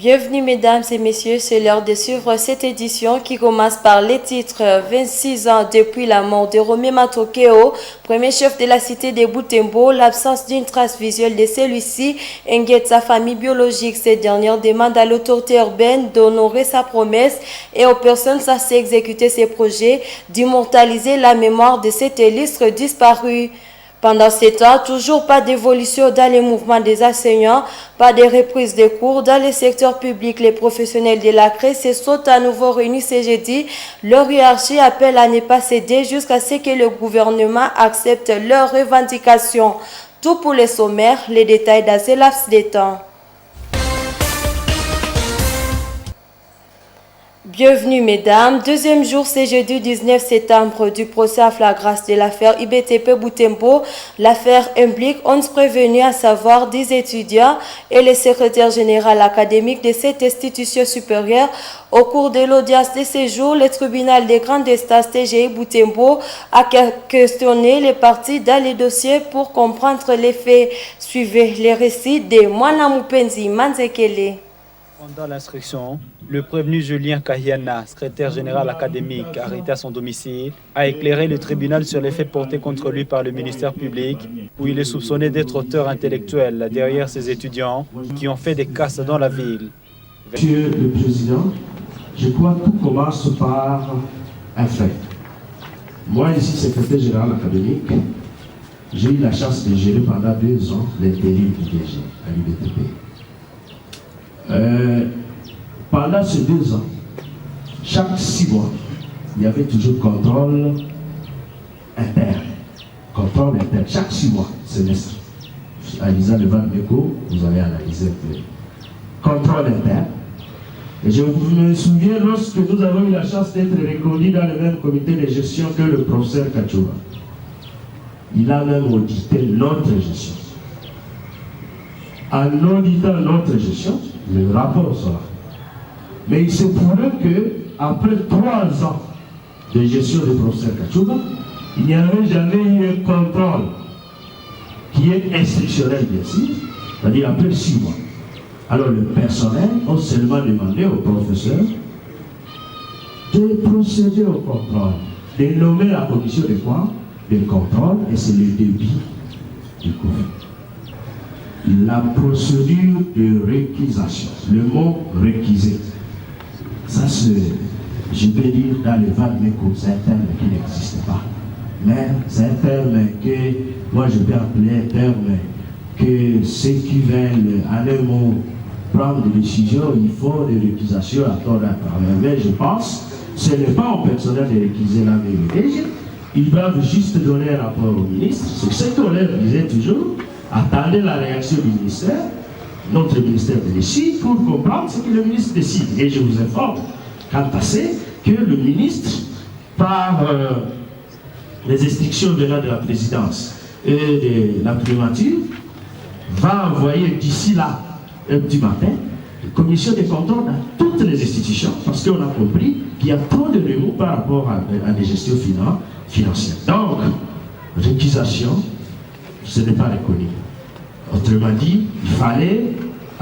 Bienvenue mesdames et messieurs, c'est l'heure de suivre cette édition qui commence par les titres 26 ans depuis la mort de Romain Matokeo, premier chef de la cité de Butembo. L'absence d'une trace visuelle de celui-ci inquiète sa famille biologique. Cette dernière demande à l'autorité urbaine d'honorer sa promesse et aux personnes censées exécuter ses projets d'immortaliser la mémoire de cet illustre disparu. Pendant ces temps, toujours pas d'évolution dans les mouvements des enseignants, pas de reprise de cours dans le secteur public. Les professionnels de la CRE se sont à nouveau réunis ce jeudi. Leur hiérarchie appelle à ne pas céder jusqu'à ce que le gouvernement accepte leurs revendications. Tout pour les sommaires, les détails dans ce laps de temps. Bienvenue mesdames, deuxième jour c'est jeudi 19 septembre du procès à flagrance de l'affaire IBTP Butembo. L'affaire implique 11 prévenus, à savoir 10 étudiants et le secrétaire général académique de cette institution supérieure. Au cours de l'audience de ce jour, le tribunal des grandes instances TGI Butembo a questionné les parties dans les dossiers pour comprendre les faits. Suivez les récits de Mwana Mupenzi Manzekele. Pendant l'instruction, le prévenu Julien Kahiana, secrétaire général académique arrêté à son domicile, a éclairé le tribunal sur les faits portés contre lui par le ministère public, où il est soupçonné d'être auteur intellectuel derrière ces étudiants qui ont fait des casses dans la ville. Monsieur le Président, je crois que tout commence par un fait. Moi, ici, secrétaire général académique, j'ai eu la chance de gérer pendant 2 ans l'intérim du DG à l'UBTP. Pendant ces 2 ans, chaque 6 mois, il y avait toujours contrôle interne. Contrôle interne, chaque 6 mois, semestre. En lisant le Van-Meco, vous avez analysé un peu. Contrôle interne. Et je me souviens lorsque nous avons eu la chance d'être reconnus dans le même comité de gestion que le professeur Kachouba. Il a même audité notre gestion. En auditant notre gestion, le rapport sera. Mais il se pourrait qu'après 3 ans de gestion du professeur Kachouba, il n'y avait jamais eu un contrôle qui est instructionnel, bien sûr, c'est-à-dire après 6 mois. Alors le personnel a seulement demandé au professeur de procéder au contrôle, de nommer la commission de quoi? De contrôle, et c'est le début du cours. La procédure de réquisition, le mot réquiser, ça c'est, je vais dire dans le Van-Meco, c'est un terme qui n'existe pas. Mais c'est un terme que, moi je vais appeler un terme que ceux qui veulent, en un mot, prendre des décisions, il faut des réquisitions à tort et à travers. Mais je pense, ce n'est pas au personnel de réquiser la vérité. Ils doivent juste donner un rapport au ministre. C'est ce qu'on leur disait toujours. Attendez la réaction du ministère, notre ministère décide pour comprendre ce que le ministre décide. Et je vous informe, quant à ce, que le ministre, par les instructions venant de la présidence et de la primature, va envoyer d'ici là, un petit matin, une commission de contrôle dans toutes les institutions, parce qu'on a compris qu'il y a trop de remous par rapport à des gestions financières. Donc, réquisition, ce n'est pas reconnu. Autrement dit, il fallait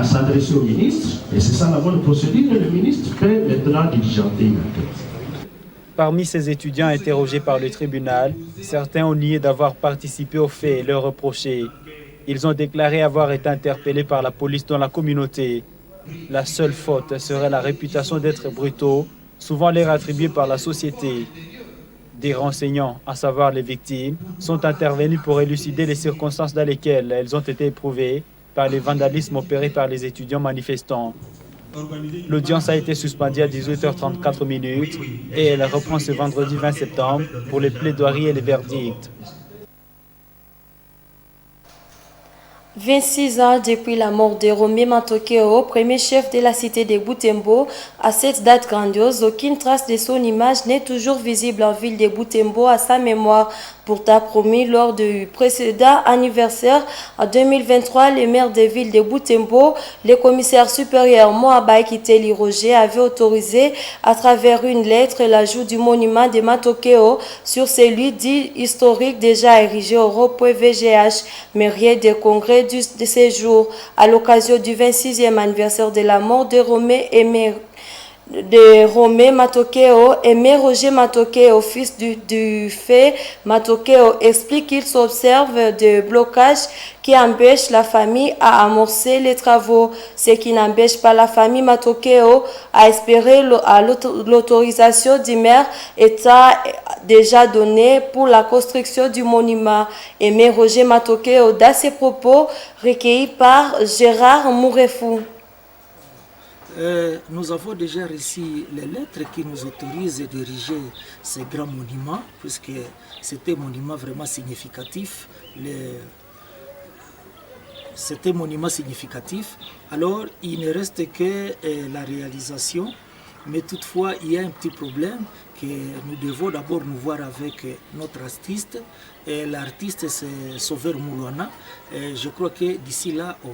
s'adresser au ministre, et c'est ça la bonne procédure, et le ministre peut maintenant diligenter une enquête. Parmi ces étudiants interrogés par le tribunal, certains ont nié d'avoir participé aux faits et leur reproché. Ils ont déclaré avoir été interpellés par la police dans la communauté. La seule faute serait la réputation d'être brutaux, souvent leur attribuée par la société. Des renseignants, à savoir les victimes, sont intervenus pour élucider les circonstances dans lesquelles elles ont été éprouvées par les vandalismes opérés par les étudiants manifestants. L'audience a été suspendue à 18h34 et elle reprend ce vendredi 20 septembre pour les plaidoiries et les verdicts. 26 ans depuis la mort de Romain Matokeo, premier chef de la cité de Butembo. À cette date grandiose, aucune trace de son image n'est toujours visible en ville de Butembo à sa mémoire. Pourtant promis lors du précédent anniversaire en 2023, le maire de ville de Butembo, le commissaire supérieur Moabai Kiteli Roger, avait autorisé à travers une lettre l'ajout du monument de Matokeo sur celui dit historique déjà érigé au rond-point VGH, mais rien de congrès de séjour à l'occasion du 26e anniversaire de la mort de Romé Matokeo. Aimé Roger Matokeo, fils du fait Matokeo, explique qu'il s'observe des blocages qui empêchent la famille à amorcer les travaux, ce qui n'empêche pas la famille Matokeo à espérer l'autorisation du maire État déjà donnée pour la construction du monument. Aimé Roger Matokeo, dans ses propos recueillis par Gérard Mourefou. Nous avons déjà reçu les lettres qui nous autorisent à diriger ces grands monuments, puisque c'était un monument vraiment significatif. C'était un monument significatif. Alors, il ne reste que la réalisation, mais toutefois, il y a un petit problème que nous devons d'abord nous voir avec notre artiste. L'artiste, c'est Sauveur Moulouana. Je crois que d'ici là, on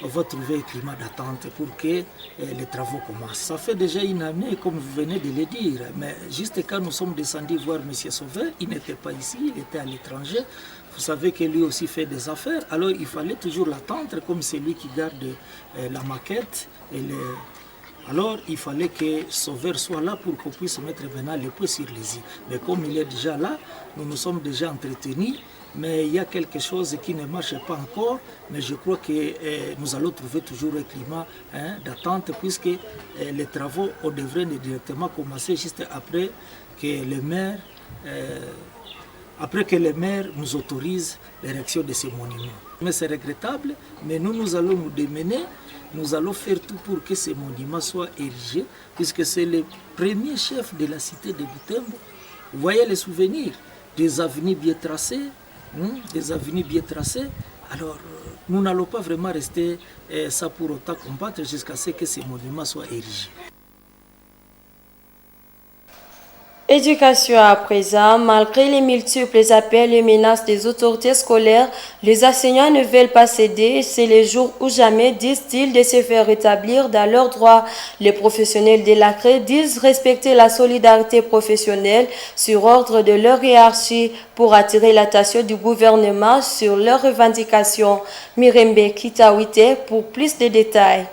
va trouver un climat d'attente pour que les travaux commencent. Ça fait déjà une année, comme vous venez de le dire, mais juste quand nous sommes descendus voir M. Sauveur, il n'était pas ici, il était à l'étranger. Vous savez que lui aussi fait des affaires, alors il fallait toujours l'attendre comme c'est lui qui garde la maquette. Alors il fallait que Sauveur soit là pour qu'on puisse mettre maintenant les pieds sur les i. Mais comme il est déjà là, nous nous sommes déjà entretenus. Mais il y a quelque chose qui ne marche pas encore, mais je crois que nous allons trouver toujours un climat d'attente, puisque les travaux devraient directement commencer juste après que le maire, nous autorise l'érection de ces monuments. Mais c'est regrettable, mais nous allons nous démener, nous allons faire tout pour que ces monuments soient érigés, puisque c'est le premier chef de la cité de Butembo. Vous voyez les souvenirs, des avenues bien tracées, alors nous n'allons pas vraiment rester ça pour autant combattre jusqu'à ce que ces monuments soient érigés. Éducation à présent, malgré les multiples appels et menaces des autorités scolaires, les enseignants ne veulent pas céder. C'est le jour ou jamais, disent-ils, de se faire rétablir dans leurs droits. Les professionnels de la CRE disent respecter la solidarité professionnelle sur ordre de leur hiérarchie pour attirer l'attention du gouvernement sur leurs revendications. Mirembe Kitawite pour plus de détails.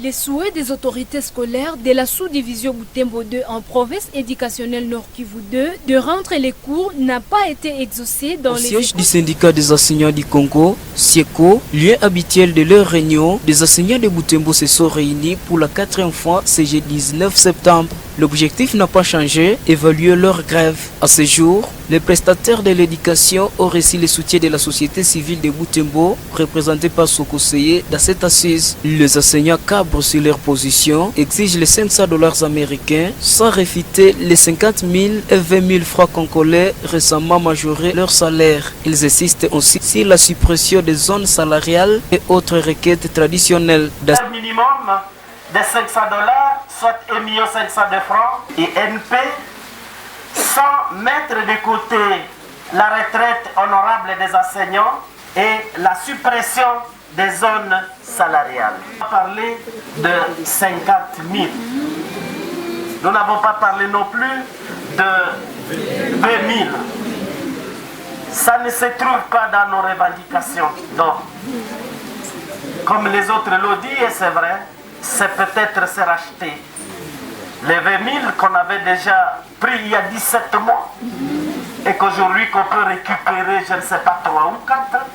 Les souhaits des autorités scolaires de la sous-division Butembo 2 en province éducationnelle Nord Kivu 2 de rendre les cours n'a pas été exaucé dans les siège du syndicat des enseignants du Congo, SIECO, lieu habituel de leur réunion, des enseignants de Butembo se sont réunis pour la 4e fois ce jeudi 19 septembre. L'objectif n'a pas changé, évaluer leur grève. À ce jour, les prestataires de l'éducation ont reçu le soutien de la société civile de Butembo, représentée par son conseiller dans cette assise. Les enseignants cabrent sur leur position, exigent les $500 américains, sans réfuter les 50 000 et 20 000 francs congolais récemment majorés leur salaire. Ils insistent aussi sur la suppression des zones salariales et autres requêtes traditionnelles. Le minimum de $500, soit 1 500 000 francs, et NP, sans mettre de côté la retraite honorable des enseignants et la suppression des zones salariales. On a parlé de 50 000. Nous n'avons pas parlé non plus de 20 000. Ça ne se trouve pas dans nos revendications. Donc, comme les autres l'ont dit, et c'est vrai, c'est peut-être se racheter. Les 20 000 qu'on avait déjà pris il y a 17 mois et qu'aujourd'hui qu'on peut récupérer, je ne sais pas, 3 ou 4,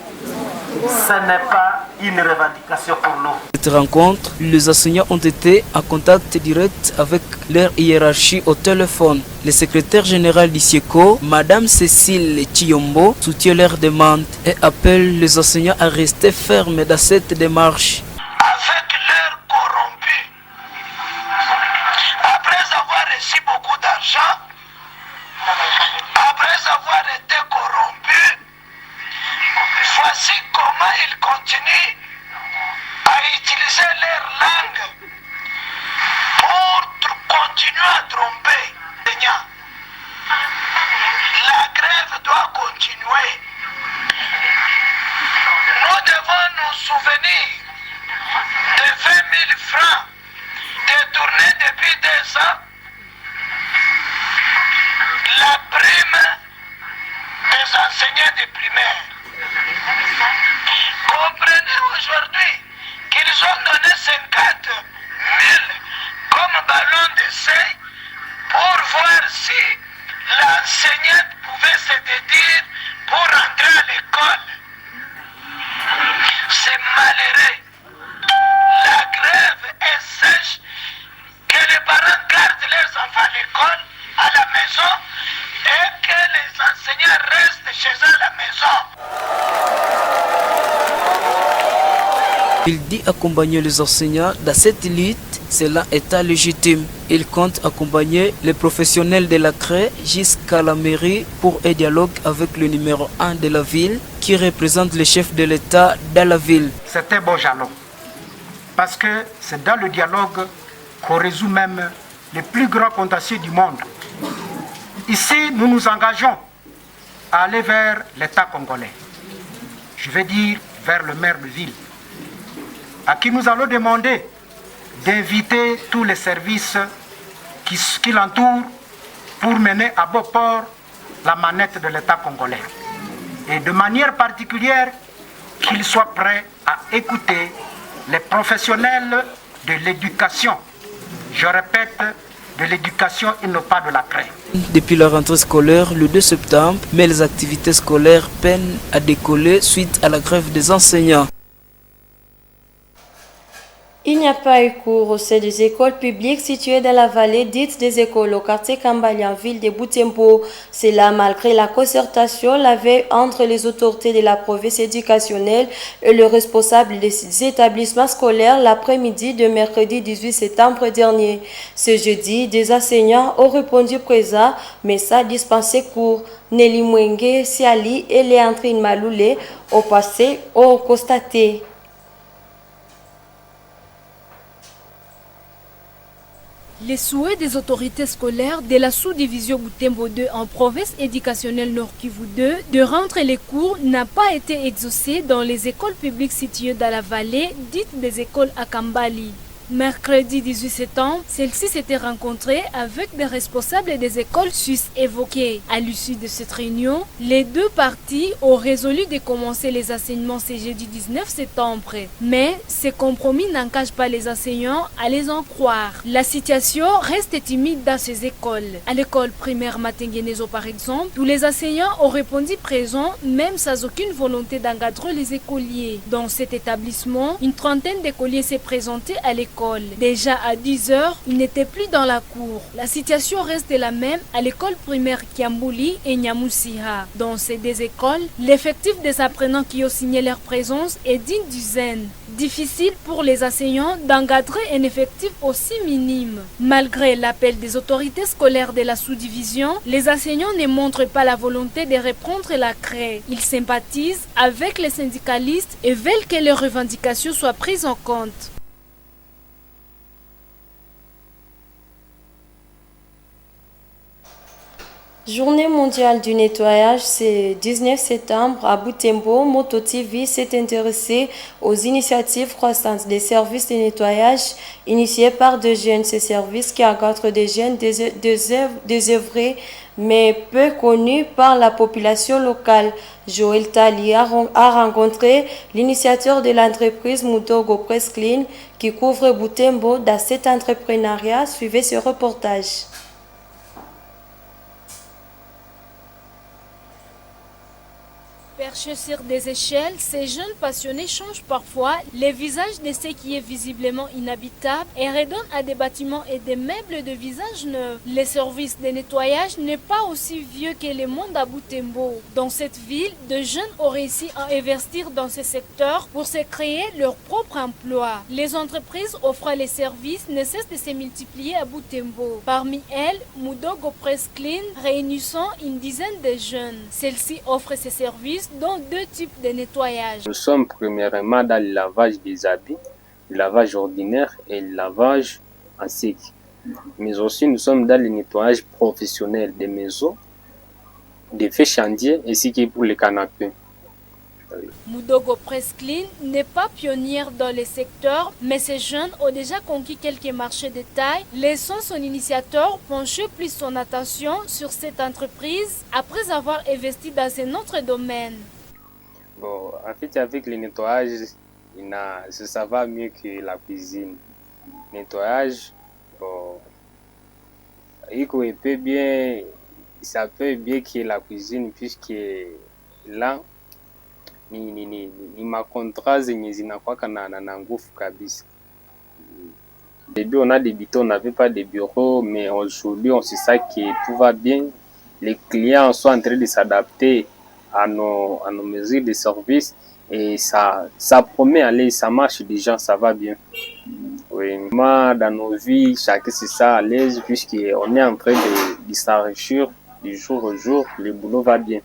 ce n'est pas une revendication pour nous. Cette rencontre, les enseignants ont été en contact direct avec leur hiérarchie au téléphone. Le secrétaire général du SIECO, Madame Cécile Chiyombo, soutient leurs demandes et appelle les enseignants à rester fermes dans cette démarche. Avec l'heure corrompue, après avoir reçu beaucoup d'argent, après avoir été corrompus, voici comment ils continuent à utiliser leur langue pour continuer à tromper. La grève doit continuer. Nous devons nous souvenir de 20 000 francs détournés depuis 2 ans. La prime de primaire. Comprenez aujourd'hui qu'ils ont donné 50 000 comme ballon d'essai pour voir si l'enseignante pouvait se dédire pour rentrer à l'école. C'est malheureux. La grève est sèche. Que les parents gardent leurs enfants à l'école, à la maison, et que les enseignants restent chez eux à la maison. Il dit accompagner les enseignants dans cette lutte, cela est légitime. Il compte accompagner les professionnels de la CRE jusqu'à la mairie pour un dialogue avec le numéro 1 de la ville qui représente le chef de l'État dans la ville. C'est un bon jalon parce que c'est dans le dialogue qu'on résout même les plus grands contentieux du monde. Ici, nous nous engageons à aller vers l'État congolais. Je veux dire vers le maire de ville, à qui nous allons demander d'inviter tous les services qui l'entourent pour mener à bon port la manette de l'État congolais. Et de manière particulière, qu'ils soient prêts à écouter les professionnels de l'éducation. Je répète, de l'éducation et non pas de la CRE. Depuis la rentrée scolaire le 2 septembre, mais les activités scolaires peinent à décoller suite à la grève des enseignants. Il n'y a pas eu cours au sein des écoles publiques situées dans la vallée dite des écoles au quartier Kambali en ville de Butembo. C'est là malgré la concertation la veille entre les autorités de la province éducationnelle et le responsable des établissements scolaires l'après-midi de mercredi 18 septembre dernier. Ce jeudi, des enseignants ont répondu présents, mais ça dispensé cours. Nelly Mwenge, Siali et Léandrine Maloulé ont constaté. Les souhaits des autorités scolaires de la sous-division Butembo 2 en province éducationnelle Nord Kivu 2 de rentrer les cours n'a pas été exaucé dans les écoles publiques situées dans la vallée, dites des écoles à Kambali. Mercredi 18 septembre, celle-ci s'était rencontrée avec des responsables des écoles suisses évoquées. À l'issue de cette réunion, les deux parties ont résolu de commencer les enseignements ce jeudi 19 septembre. Mais ce compromis n'engage pas les enseignants à les en croire. La situation reste timide dans ces écoles. À l'école primaire Matengenezo par exemple, tous les enseignants ont répondu présents même sans aucune volonté d'encadrer les écoliers. Dans cet établissement, une trentaine d'écoliers s'est présentée à l'école. Déjà à 10 h, ils n'étaient plus dans la cour. La situation reste la même à l'école primaire Kiambouli et Nyamusiha. Dans ces deux écoles, l'effectif des apprenants qui ont signé leur présence est d'une dizaine. Difficile pour les enseignants d'encadrer un effectif aussi minime. Malgré l'appel des autorités scolaires de la sous-division, les enseignants ne montrent pas la volonté de reprendre la CRE. Ils sympathisent avec les syndicalistes et veulent que leurs revendications soient prises en compte. Journée mondiale du nettoyage, c'est 19 septembre à Butembo. Moto TV s'est intéressé aux initiatives croissantes des services de nettoyage initiés par des jeunes. Ces services qui encadrent des jeunes désœuvrés mais peu connus par la population locale. Joël Tali a rencontré l'initiateur de l'entreprise Mudogo Press Clean qui couvre Butembo. Dans cet entrepreneuriat, suivez ce reportage. Perchés sur des échelles, ces jeunes passionnés changent parfois les visages de ce qui est visiblement inhabitable et redonnent à des bâtiments et des meubles de visage neufs. Le service de nettoyage n'est pas aussi vieux que le monde à Butembo. Dans cette ville, de jeunes ont réussi à investir dans ce secteur pour se créer leur propre emploi. Les entreprises offrant les services ne cessent de se multiplier à Butembo. Parmi elles, Mudogo Press Clean réunissant une dizaine de jeunes. Celle-ci offre ses services dans deux types de nettoyage. Nous sommes premièrement dans le lavage des habits, le lavage ordinaire et le lavage en sec. Mais aussi nous sommes dans le nettoyage professionnel des maisons, des faits chantiers ainsi que pour les canapés. Mudogo Press Clean n'est pas pionnière dans les secteurs, mais ces jeunes ont déjà conquis quelques marchés de taille, laissant son initiateur pencher plus son attention sur cette entreprise après avoir investi dans un autre domaine. Bon, en fait, avec le nettoyage, ça va mieux que la cuisine. Nettoyage, bon, ça peut bien que la cuisine, puisque là, ni makontra zenye zinakuwaka na nguvu kabisa. Au début, on a débuté, on n'avait pas de bureau, mais aujourd'hui, on sait ça que tout va bien. Les clients sont en train de s'adapter à nos mesures de service et ça promet aller, ça marche déjà, ça va bien. Oui, moi, dans nos vies, chacun c'est ça à l'aise puisqu'on est en train de s'enrichir du jour au jour, le boulot va bien.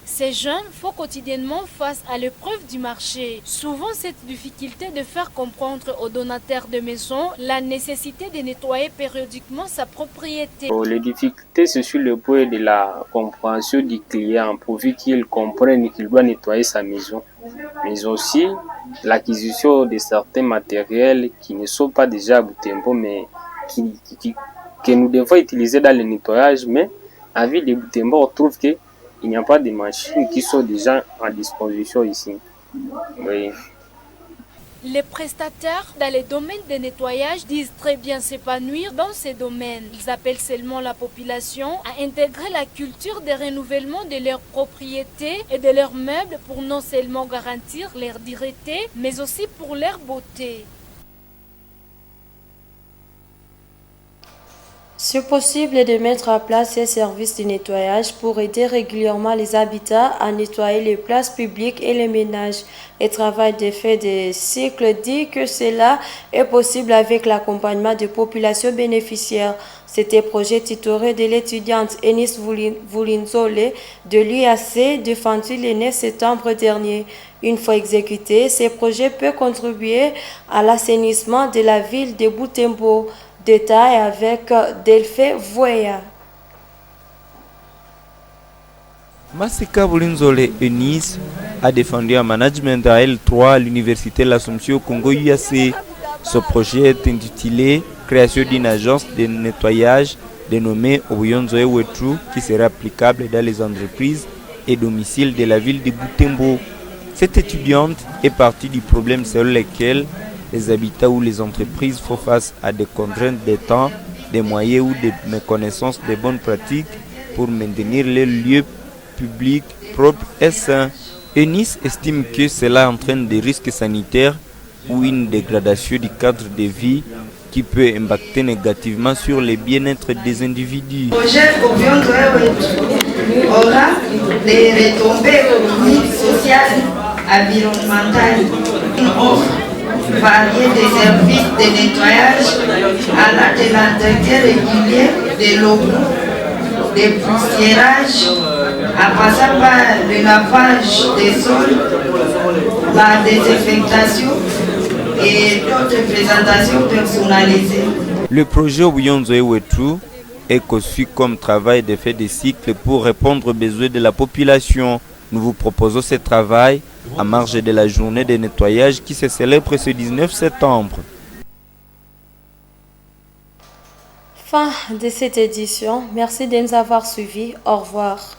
Ces jeunes font quotidiennement face à l'épreuve du marché. Souvent, cette difficulté de faire comprendre aux donataires de maisons la nécessité de nettoyer périodiquement sa propriété. Les difficultés, c'est sur le point de la compréhension du client, pourvu qu'il comprenne qu'il doit nettoyer sa maison. Mais aussi l'acquisition de certains matériels qui ne sont pas déjà à Butembo, mais que nous devons utiliser dans le nettoyage. Mais à ville de Butembo, on trouve que il n'y a pas de machines qui sont déjà à disposition ici. Oui. Les prestataires dans les domaines de nettoyage disent très bien s'épanouir dans ces domaines. Ils appellent seulement la population à intégrer la culture de renouvellement de leurs propriétés et de leurs meubles pour non seulement garantir leur dureté, mais aussi pour leur beauté. C'est possible de mettre en place ces services de nettoyage pour aider régulièrement les habitats à nettoyer les places publiques et les ménages. Le travail de fait des cycles dit que cela est possible avec l'accompagnement des populations bénéficiaires. C'était projet tutoré de l'étudiante Enis Vulinzole de l'UAC défendu le 9 septembre dernier. Une fois exécuté, ces projets peuvent contribuer à l'assainissement de la ville de Butembo. Détail avec Delphé Voya. Masika Vulinzole Enis a défendu un management à L3 à l'université de l'Assomption au Congo UAC. Ce projet est intitulé Création d'une agence de nettoyage dénommée Obuyonzoe Wetru qui sera applicable dans les entreprises et domiciles de la ville de Butembo. Cette étudiante est partie du problème selon lequel les habitats ou les entreprises font face à des contraintes de temps, des moyens ou des méconnaissances des bonnes pratiques pour maintenir les lieux publics propres et sains. Enis estime que cela entraîne des risques sanitaires ou une dégradation du cadre de vie qui peut impacter négativement sur le bien-être des individus. Le projet aura des retombées économiques, sociales, environnementales, une offre variée de services de nettoyage allant de l'entretien régulier des locaux, des poussiérages, en passant par le lavage des sols, la désinfectation et d'autres présentations personnalisées. Le projet Obuyonzoe Wetru est conçu comme travail de fait des cycles pour répondre aux besoins de la population. Nous vous proposons ce travail à marge de la journée de nettoyage qui se célèbre ce 19 septembre. Fin de cette édition. Merci de nous avoir suivis. Au revoir.